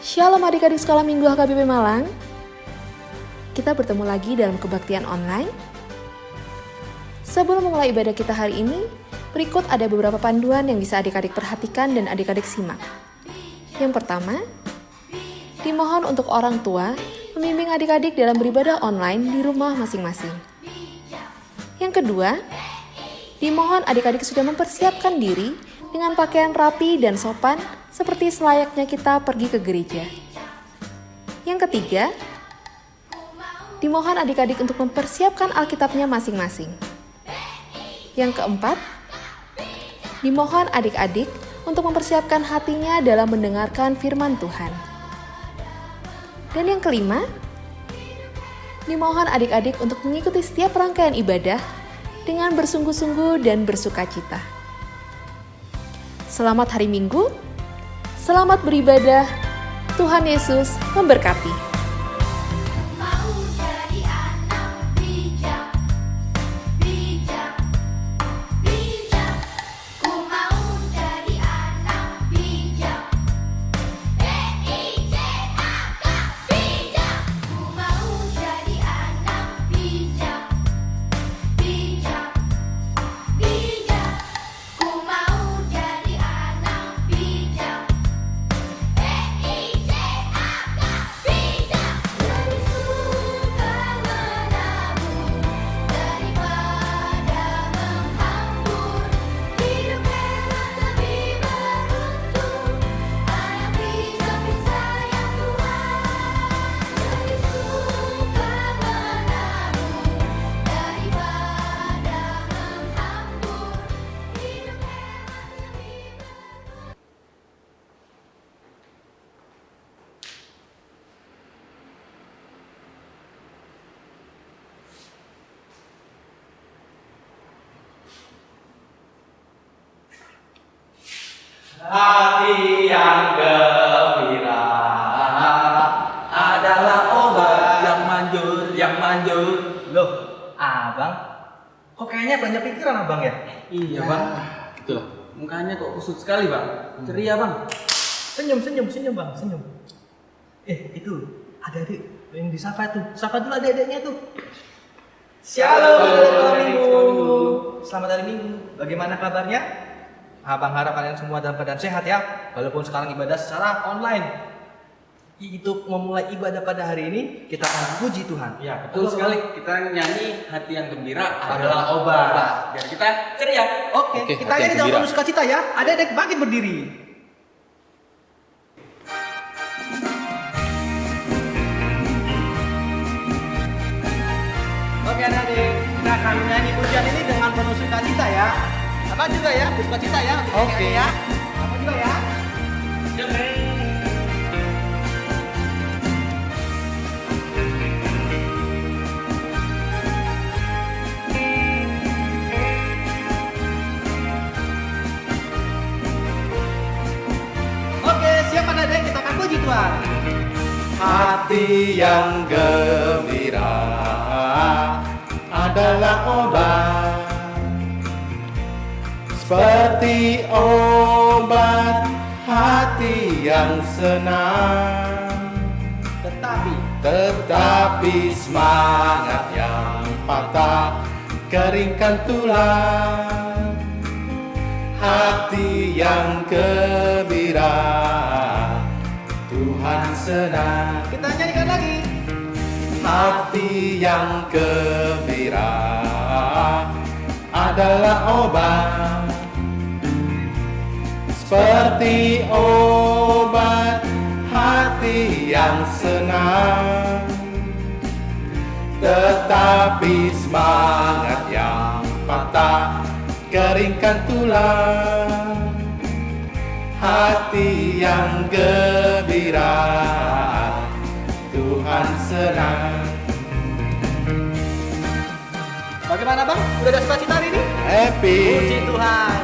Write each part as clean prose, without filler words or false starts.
Shalom adik-adik sekolah minggu HKBP Malang. Kita bertemu lagi dalam kebaktian online. Sebelum memulai ibadah kita hari ini, berikut ada beberapa panduan yang bisa adik-adik perhatikan dan adik-adik simak. Yang pertama, dimohon untuk orang tua membimbing adik-adik dalam beribadah online di rumah masing-masing. Yang kedua, dimohon adik-adik sudah mempersiapkan diri dengan pakaian rapi dan sopan seperti selayaknya kita pergi ke gereja. Yang ketiga, dimohon adik-adik untuk mempersiapkan Alkitabnya masing-masing. Yang keempat, dimohon adik-adik untuk mempersiapkan hatinya dalam mendengarkan firman Tuhan. Dan yang kelima, dimohon adik-adik untuk mengikuti setiap rangkaian ibadah dengan bersungguh-sungguh dan bersukacita. Selamat hari Minggu, selamat beribadah, Tuhan Yesus memberkati. Hati yang gembira adalah obat yang manjur. Loh, abang, kok kayaknya banyak pikiran abang ya? Iya bang, gitu loh. Mukanya kok kusut sekali bang. Ceria bang. Senyum bang, senyum. Itu ada adik yang disapa tuh. Sapa dulu adik-adiknya tuh. Shalom, Shalom, Minggu. Selamat hari Minggu. Bagaimana kabarnya? Abang harap kalian semua dalam keadaan sehat ya. Walaupun sekarang ibadah secara online. Untuk memulai ibadah pada hari ini, kita akan puji Tuhan. Ya betul sekali. Kita nyanyi hati yang gembira adalah obat. Biar kita ceria. Oke, kita hati yang ini dalam gembira. penuh sukacita ya. Adik-adik bangkit berdiri. Oke adik-adik, kita akan menyanyi pujian ini dengan penuh sukacita ya. Apa juga ya, bersukacita ya. Oke ya. Apa juga ya. Oke, siap adik-adik, kita akan puji Tuhan. Hati yang gembira adalah obat, seperti obat hati yang senang. Tetapi semangat yang patah keringkan tulang. Hati yang gembira Tuhan senang. Kita nyanyikan lagi. Hati yang gembira adalah obat, seperti obat hati yang senang. Tetapi semangat yang patah keringkan tulang. Hati yang gembira Tuhan senang. Bagaimana bang? Udah ada sukacita hari ini? Happy. Puji Tuhan.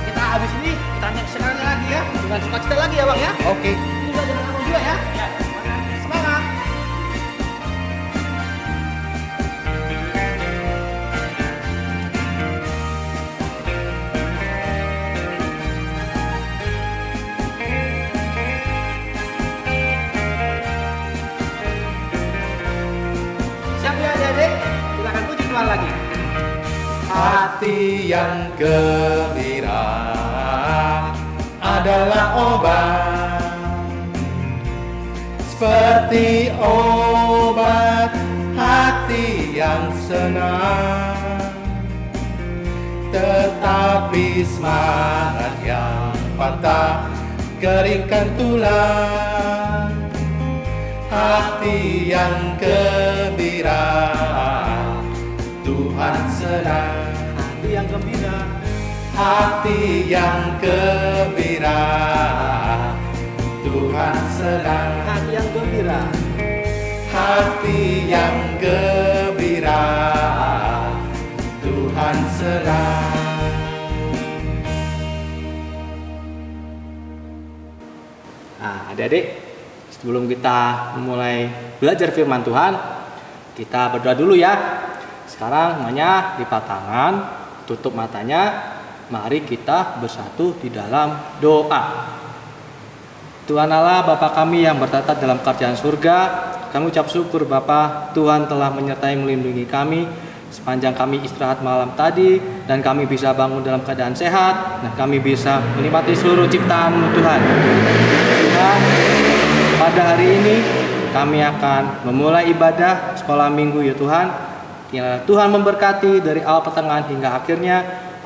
Kita habis ini kita senang lagi ya. Dengan sukacita lagi ya bang ya. Oke. Kita dengan abang juga ya. Semangat. Hati yang gembira adalah obat, seperti obat hati yang senang. Tetapi semangat yang patah keringkan tulang. Hati yang gembira Tuhan senang. Hati yang gembira. Hati yang gembira Tuhan senang. Hati yang gembira. Hati yang gembira Tuhan senang. Nah, adik-adik, sebelum kita memulai belajar firman Tuhan, kita berdoa dulu ya. Sekarang semuanya lipat tangan, tutup matanya. Mari kita bersatu di dalam doa. Tuhan Allah, Bapa kami yang bertata dalam kerajaan surga, kami ucap syukur Bapa, Tuhan telah menyertai melindungi kami sepanjang kami istirahat malam tadi, dan kami bisa bangun dalam keadaan sehat, dan kami bisa menikmati seluruh ciptaan-Mu Tuhan. Tuhan, pada hari ini kami akan memulai ibadah sekolah minggu ya Tuhan. Kiranya Tuhan memberkati dari awal pertengahan hingga akhirnya,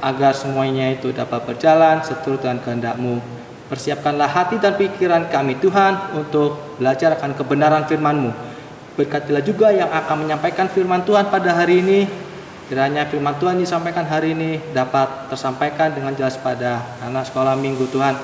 agar semuanya itu dapat berjalan seturut dengan kehendak-Mu. Persiapkanlah hati dan pikiran kami Tuhan untuk belajar akan kebenaran firman-Mu. Berkatilah juga yang akan menyampaikan firman Tuhan pada hari ini. Kiranya firman Tuhan disampaikan hari ini dapat tersampaikan dengan jelas pada anak sekolah minggu Tuhan.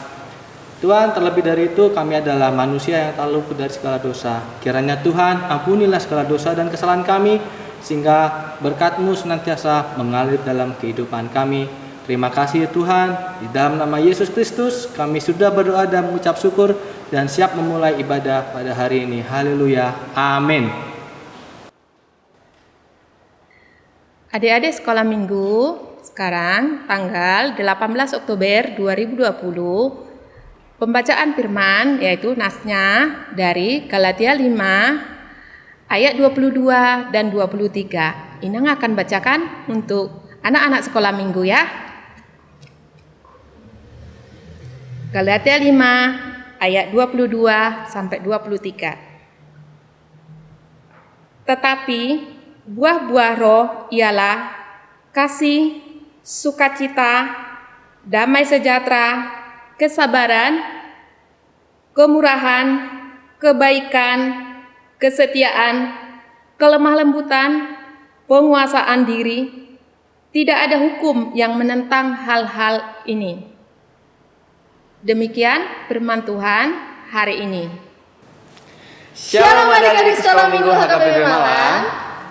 Tuhan, terlebih dari itu kami adalah manusia yang tak luput dari segala dosa. Kiranya Tuhan ampunilah segala dosa dan kesalahan kami, sehingga berkat-Mu senantiasa mengalir dalam kehidupan kami. Terima kasih Tuhan, di dalam nama Yesus Kristus kami sudah berdoa dan mengucap syukur dan siap memulai ibadah pada hari ini. Haleluya, amin. Adik-adik sekolah minggu, sekarang tanggal 18 Oktober 2020, pembacaan firman yaitu nasnya dari Galatia 5 ayat 22 dan 23. Inang akan bacakan untuk anak-anak sekolah minggu ya. Galatia 5 ayat 22 sampai 23. Tetapi buah-buah roh ialah kasih, sukacita, damai sejahtera, kesabaran, kemurahan, kebaikan, kesetiaan, kelemah lembutan, penguasaan diri. Tidak ada hukum yang menentang hal-hal ini. Demikian firman Tuhan hari ini. Shalom adik-adik sekolah minggu HKBP Malang.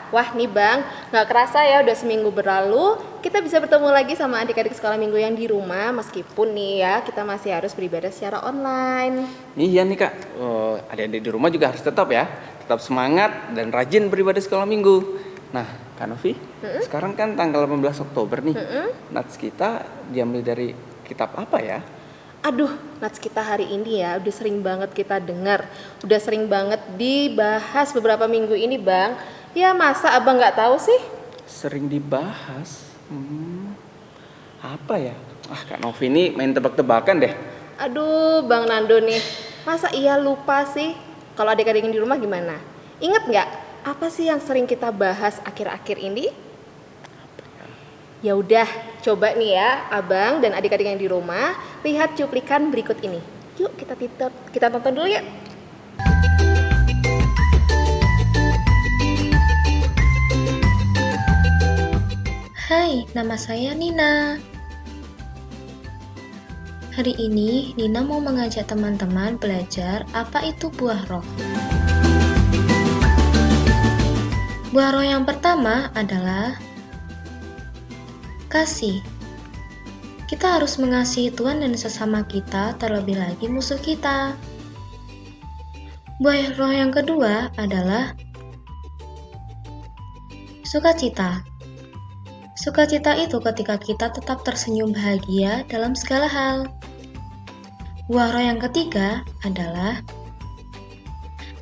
Wah nih Bang, gak kerasa ya udah seminggu berlalu, kita bisa bertemu lagi sama adik-adik sekolah minggu yang di rumah. Meskipun nih ya, kita masih harus beribadah secara online. Iya nih Kak, adik-adik di rumah juga harus tetap semangat dan rajin beribadah sekolah minggu. Nah Kak Novi, sekarang kan tanggal 18 Oktober nih, nats kita diambil dari kitab apa ya? Aduh, nats kita hari ini ya udah sering banget kita dengar, udah sering banget dibahas beberapa minggu ini Bang. Ya masa abang gak tahu sih? Sering dibahas, apa ya? Kak Novi ini main tebak-tebakan deh. Aduh Bang Nando nih, masa iya lupa sih? Kalau adik-adik yang di rumah gimana? Ingat gak? Apa sih yang sering kita bahas akhir-akhir ini? Ya udah, coba nih ya, abang dan adik-adik yang di rumah lihat cuplikan berikut ini. Yuk kita tonton dulu ya. Hai, nama saya Nina. Hari ini Nina mau mengajak teman-teman belajar apa itu buah roh. Buah roh yang pertama adalah kasih. Kita harus mengasihi Tuhan dan sesama kita, terlebih lagi musuh kita. Buah roh yang kedua adalah sukacita. Sukacita itu ketika kita tetap tersenyum bahagia dalam segala hal. Buah roh yang ketiga adalah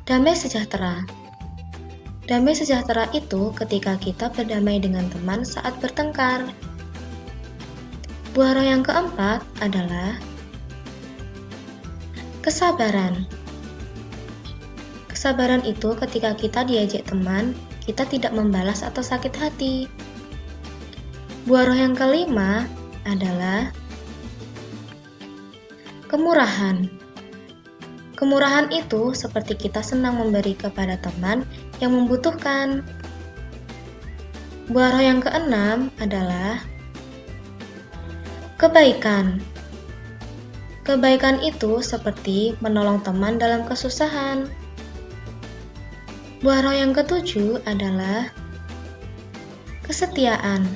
damai sejahtera. Damai sejahtera itu ketika kita berdamai dengan teman saat bertengkar. Buah roh yang keempat adalah kesabaran. Kesabaran itu ketika kita diajak teman, kita tidak membalas atau sakit hati. Buah roh yang kelima adalah kemurahan. Kemurahan itu seperti kita senang memberi kepada teman yang membutuhkan. Buah roh yang keenam adalah kebaikan. Kebaikan itu seperti menolong teman dalam kesusahan. Buah roh yang ketujuh adalah kesetiaan.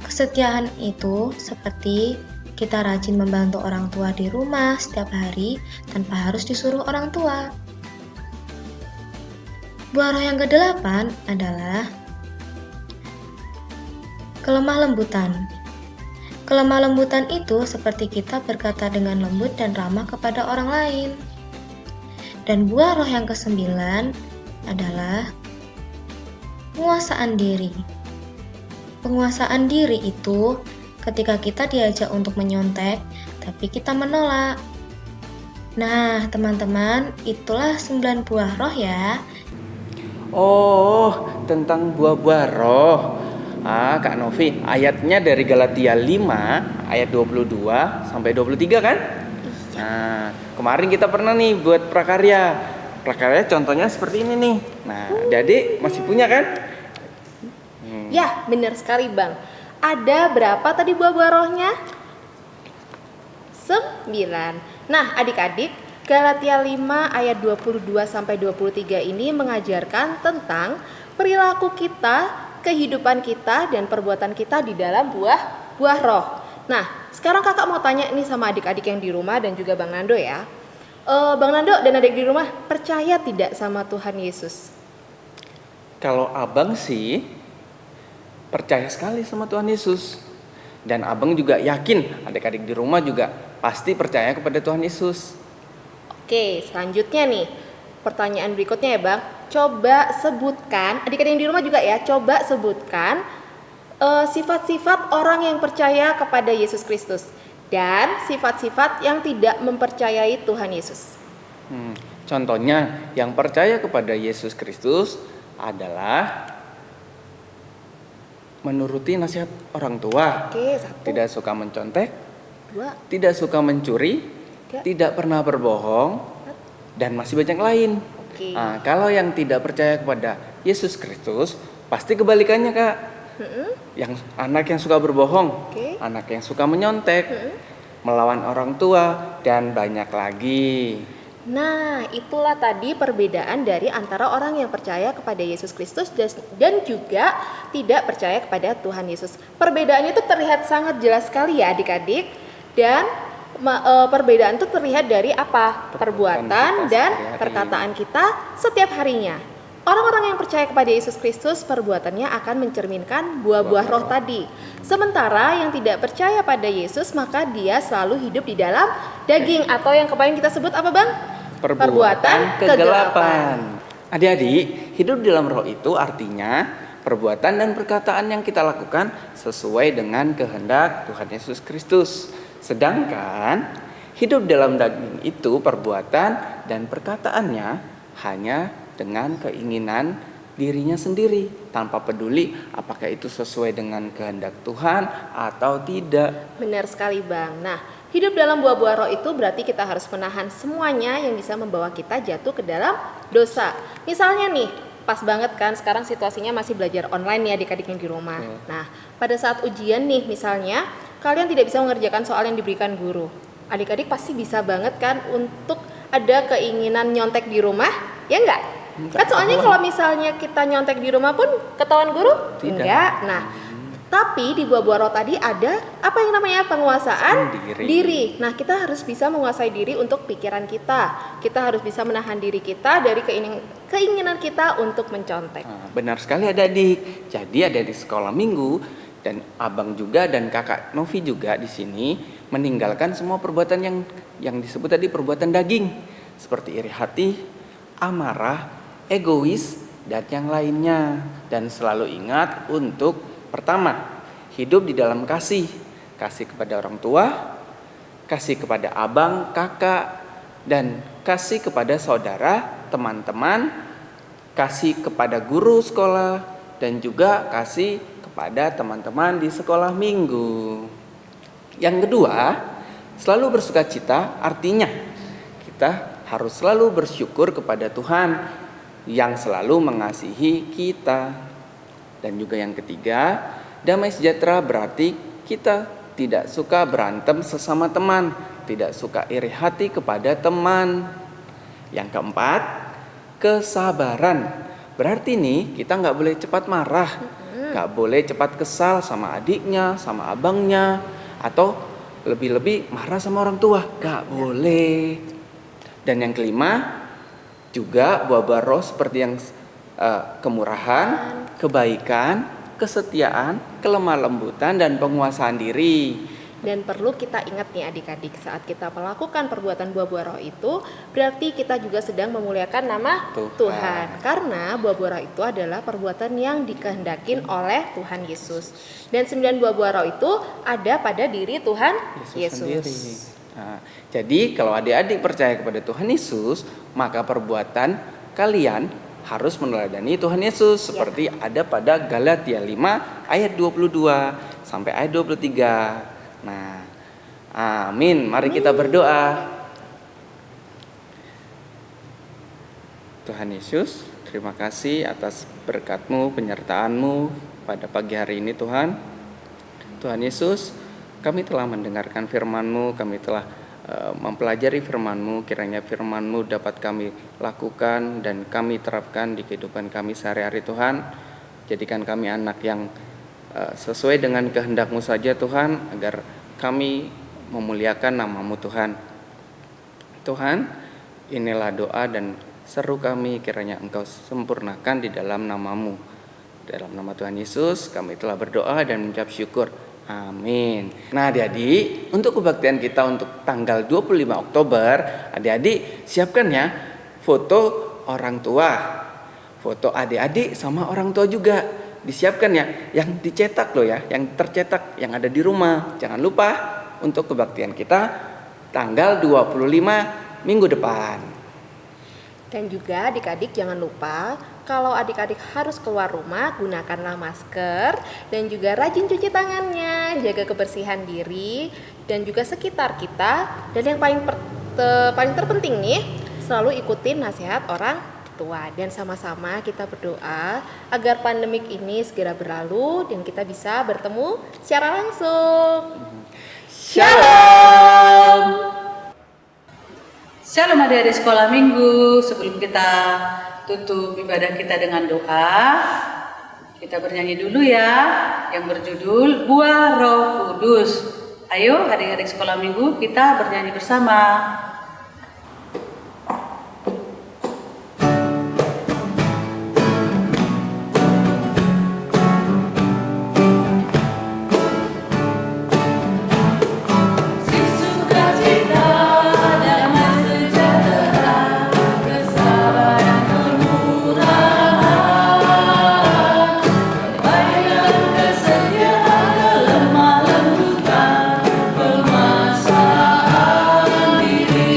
Kesetiaan itu seperti kita rajin membantu orang tua di rumah setiap hari tanpa harus disuruh orang tua. Buah roh yang kedelapan adalah kelemah lembutan. Kelemah lembutan itu seperti kita berkata dengan lembut dan ramah kepada orang lain. Dan buah roh yang kesembilan adalah penguasaan diri. Penguasaan diri itu ketika kita diajak untuk menyontek, tapi kita menolak. Nah, teman-teman, itulah 9 buah roh ya. Oh, tentang buah-buah roh. Kak Novi, ayatnya dari Galatia 5 ayat 22 sampai 23 kan? Nah, kemarin kita pernah nih buat prakarya. Prakarya contohnya seperti ini nih. Nah, Adik masih punya kan? Ya, benar sekali Bang. Ada berapa tadi buah-buah rohnya? 9. Nah, adik-adik, Galatia 5 ayat 22 sampai 23 ini mengajarkan tentang perilaku kita, kehidupan kita, dan perbuatan kita di dalam buah roh. Nah, sekarang kakak mau tanya nih sama adik-adik yang di rumah dan juga Bang Nando ya. Bang Nando dan adik di rumah, percaya tidak sama Tuhan Yesus? Kalau abang sih percaya sekali sama Tuhan Yesus. Dan abang juga yakin adik-adik di rumah juga pasti percaya kepada Tuhan Yesus. Oke, selanjutnya nih, pertanyaan berikutnya ya Bang. Coba sebutkan, adik-adik yang di rumah juga ya, coba sebutkan sifat-sifat orang yang percaya kepada Yesus Kristus dan sifat-sifat yang tidak mempercayai Tuhan Yesus. Contohnya, yang percaya kepada Yesus Kristus adalah menuruti nasihat orang tua, Oke, 1, tidak suka mencontek, 2, tidak suka mencuri, 3. tidak pernah berbohong, dan masih banyak lain. Oke. Nah, kalau yang tidak percaya kepada Yesus Kristus, pasti kebalikannya Kak. Yang anak yang suka berbohong, Oke. anak yang suka menyontek, melawan orang tua, dan banyak lagi. Nah, itulah tadi perbedaan dari antara orang yang percaya kepada Yesus Kristus dan juga tidak percaya kepada Tuhan Yesus. Perbedaannya itu terlihat sangat jelas sekali ya adik-adik. Dan perbedaan itu terlihat dari apa? Perbuatan kita dan sehari-hari. perkataan kita setiap harinya. Orang-orang yang percaya kepada Yesus Kristus, perbuatannya akan mencerminkan buah-buah roh tadi. Sementara yang tidak percaya pada Yesus, maka dia selalu hidup di dalam daging. Atau yang kemarin kita sebut apa Bang? Perbuatan kegelapan. Adik-adik, hidup dalam roh itu artinya perbuatan dan perkataan yang kita lakukan sesuai dengan kehendak Tuhan Yesus Kristus. Sedangkan hidup dalam daging itu perbuatan dan perkataannya hanya dengan keinginan dirinya sendiri, tanpa peduli apakah itu sesuai dengan kehendak Tuhan atau tidak. Benar sekali Bang. Nah, hidup dalam buah-buah roh itu berarti kita harus menahan semuanya yang bisa membawa kita jatuh ke dalam dosa. Misalnya nih, pas banget kan sekarang situasinya masih belajar online nih adik-adik yang di rumah. Nah, pada saat ujian nih misalnya, kalian tidak bisa mengerjakan soal yang diberikan guru. Adik-adik pasti bisa banget kan untuk ada keinginan nyontek di rumah, ya enggak? Kan soalnya kalau misalnya kita nyontek di rumah pun ketahuan guru? Tidak. Enggak. Nah, tapi di buah-buah roh tadi ada apa yang namanya penguasaan diri. Nah, kita harus bisa menguasai diri untuk pikiran kita. Kita harus bisa menahan diri kita dari keinginan kita untuk mencontek. Nah, benar sekali adik-adik. Jadi ada di sekolah minggu dan abang juga dan kakak Novi juga di sini meninggalkan semua perbuatan yang disebut tadi perbuatan daging seperti iri hati, amarah, egois dan yang lainnya. Dan selalu ingat untuk pertama, hidup di dalam kasih. kasih kepada orang tua, kasih kepada abang, kakak, dan kasih kepada saudara, teman-teman, kasih kepada guru sekolah, dan juga kasih kepada teman-teman di sekolah minggu. Yang kedua, selalu bersukacita artinya kita harus selalu bersyukur kepada Tuhan yang selalu mengasihi kita. Dan juga yang ketiga, damai sejahtera berarti kita tidak suka berantem sesama teman, tidak suka iri hati kepada teman. Yang keempat, kesabaran. Berarti nih kita nggak boleh cepat marah, nggak boleh cepat kesal sama adiknya, sama abangnya, atau lebih-lebih marah sama orang tua, nggak boleh. Dan yang kelima, juga buah-buah roh seperti yang kemurahan, kebaikan, kesetiaan, kelemah lembutan, dan penguasaan diri. Dan perlu kita ingat nih adik-adik, saat kita melakukan perbuatan buah-buah roh itu, berarti kita juga sedang memuliakan nama Tuhan. Karena buah-buah roh itu adalah perbuatan yang dikehendakin oleh Tuhan Yesus. Dan 9 buah-buah roh itu ada pada diri Tuhan Yesus. Sendiri. Nah, jadi kalau adik-adik percaya kepada Tuhan Yesus, maka perbuatan kalian harus meneladani Tuhan Yesus seperti ada pada Galatia 5 ayat 22 sampai ayat 23. Nah, amin. Mari kita berdoa. Tuhan Yesus, terima kasih atas berkat-Mu, penyertaan-Mu pada pagi hari ini Tuhan. Tuhan Yesus, kami telah mendengarkan firman-Mu, kami telah mempelajari firman-Mu. Kiranya firman-Mu dapat kami lakukan dan kami terapkan di kehidupan kami sehari-hari Tuhan. Jadikan kami anak yang sesuai dengan kehendak-Mu saja Tuhan, agar kami memuliakan nama-Mu Tuhan. Tuhan, inilah doa dan seru kami, kiranya Engkau sempurnakan di dalam nama-Mu. Dalam nama Tuhan Yesus kami telah berdoa dan mengucap syukur. Amin. Nah adik-adik, untuk kebaktian kita untuk tanggal 25 Oktober, adik-adik siapkan ya foto orang tua, foto adik-adik sama orang tua juga. Disiapkan ya, yang dicetak loh ya, yang tercetak, yang ada di rumah. Jangan lupa untuk kebaktian kita tanggal 25 minggu depan. Dan juga adik-adik jangan lupa, kalau adik-adik harus keluar rumah, gunakanlah masker dan juga rajin cuci tangannya, jaga kebersihan diri dan juga sekitar kita. Dan yang paling terpenting nih, selalu ikutin nasihat orang tua. Dan sama-sama kita berdoa agar pandemik ini segera berlalu dan kita bisa bertemu secara langsung. Shalom. Shalom adik-adik sekolah minggu. Sebelum kita tutup ibadah kita dengan doa, kita bernyanyi dulu ya, yang berjudul Buah Roh Kudus. Ayo adik-adik sekolah minggu, kita bernyanyi bersama. Diri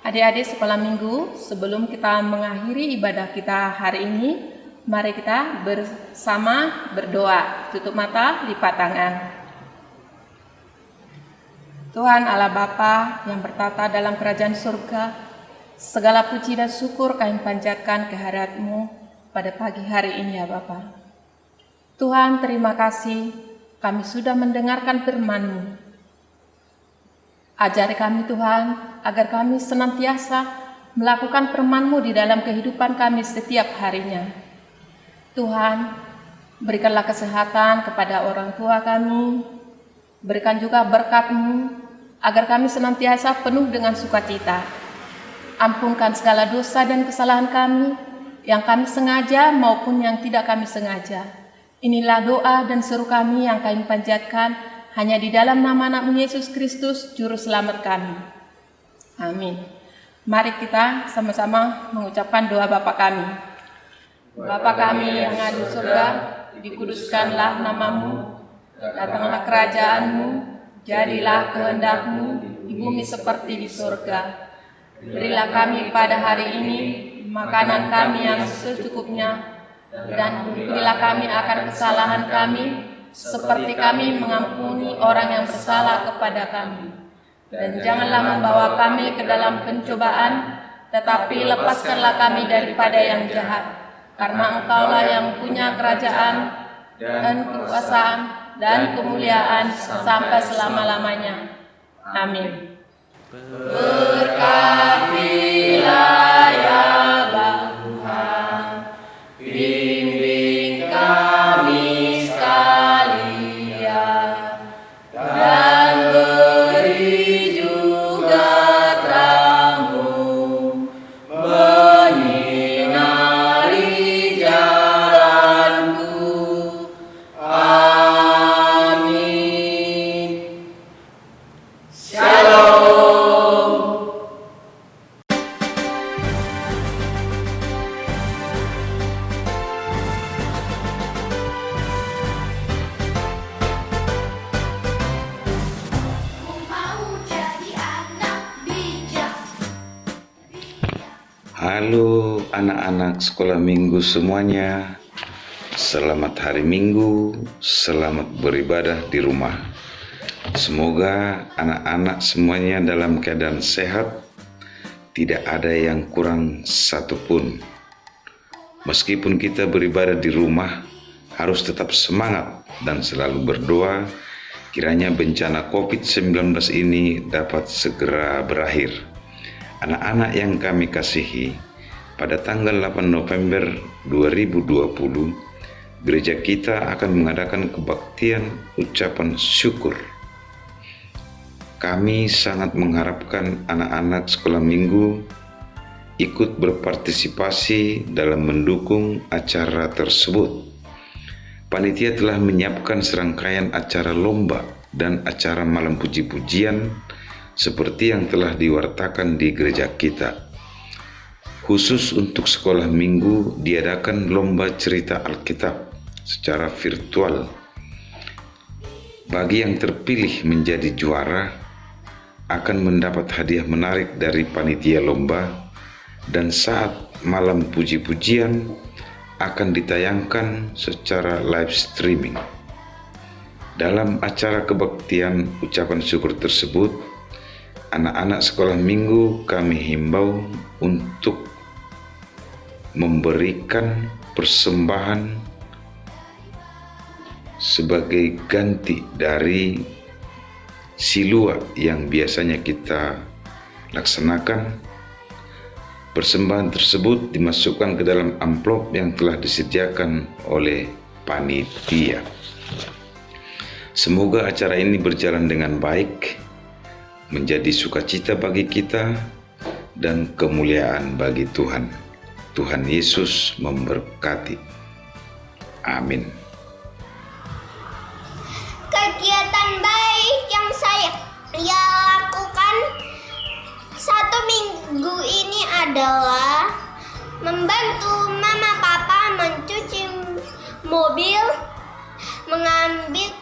Adik-adik sekolah minggu, sebelum kita mengakhiri ibadah kita hari ini, mari kita bersama berdoa. Tutup mata, lipat tangan. Tuhan Allah Bapa yang bertata dalam kerajaan surga, segala puji dan syukur kami panjatkan kehadirat-Mu pada pagi hari ini ya Bapa. Tuhan, terima kasih kami sudah mendengarkan firman-Mu. Ajari kami Tuhan, agar kami senantiasa melakukan firman-Mu di dalam kehidupan kami setiap harinya. Tuhan, berikanlah kesehatan kepada orang tua kami, berikan juga berkat-Mu, agar kami senantiasa penuh dengan sukacita. Ampunkan segala dosa dan kesalahan kami, yang kami sengaja maupun yang tidak kami sengaja. Inilah doa dan seru kami yang kami panjatkan hanya di dalam nama anak-Mu Yesus Kristus, Juru Selamat kami. Amin. Mari kita sama-sama mengucapkan doa Bapa kami. Bapa kami yang ada di surga, dikuduskanlah nama-Mu, datanglah kerajaan-Mu, jadilah kehendak-Mu di bumi seperti di surga. Berilah kami pada hari ini makanan kami yang secukupnya, dan ampunilah kami akan kesalahan kami, seperti kami mengampuni orang yang bersalah kepada kami. Dan janganlah membawa kami ke dalam pencobaan, tetapi lepaskanlah kami daripada yang jahat. Karena Engkaulah yang punya kerajaan dan kekuasaan dan kemuliaan sampai selama-lamanya. Amin. Berkatilah ya Tuhan, bimbing kami sekalian, dan beri juga terang-Mu menyinari jalanku. Amin. Shalom. Halo anak-anak sekolah minggu semuanya, selamat hari Minggu, selamat beribadah di rumah. Semoga anak-anak semuanya dalam keadaan sehat, tidak ada yang kurang satupun. Meskipun kita beribadah di rumah, harus tetap semangat dan selalu berdoa, kiranya bencana COVID-19 ini dapat segera berakhir. Anak-anak yang kami kasihi, pada tanggal 8 November 2020, gereja kita akan mengadakan kebaktian ucapan syukur. Kami sangat mengharapkan anak-anak sekolah minggu ikut berpartisipasi dalam mendukung acara tersebut. Panitia telah menyiapkan serangkaian acara lomba dan acara malam puji-pujian seperti yang telah diwartakan di gereja kita. Khusus untuk sekolah minggu diadakan lomba cerita Alkitab secara virtual. Bagi yang terpilih menjadi juara akan mendapat hadiah menarik dari panitia lomba, dan saat malam puji-pujian akan ditayangkan secara live streaming. Dalam acara kebaktian ucapan syukur tersebut, anak-anak sekolah minggu kami himbau untuk memberikan persembahan sebagai ganti dari silua yang biasanya kita laksanakan. Persembahan tersebut dimasukkan ke dalam amplop yang telah disediakan oleh panitia. Semoga acara ini berjalan dengan baik, menjadi sukacita bagi kita dan kemuliaan bagi Tuhan. Tuhan Yesus memberkati. Amin. Kegiatan baik yang saya lakukan 1 minggu ini adalah membantu mama papa mencuci mobil, mengambil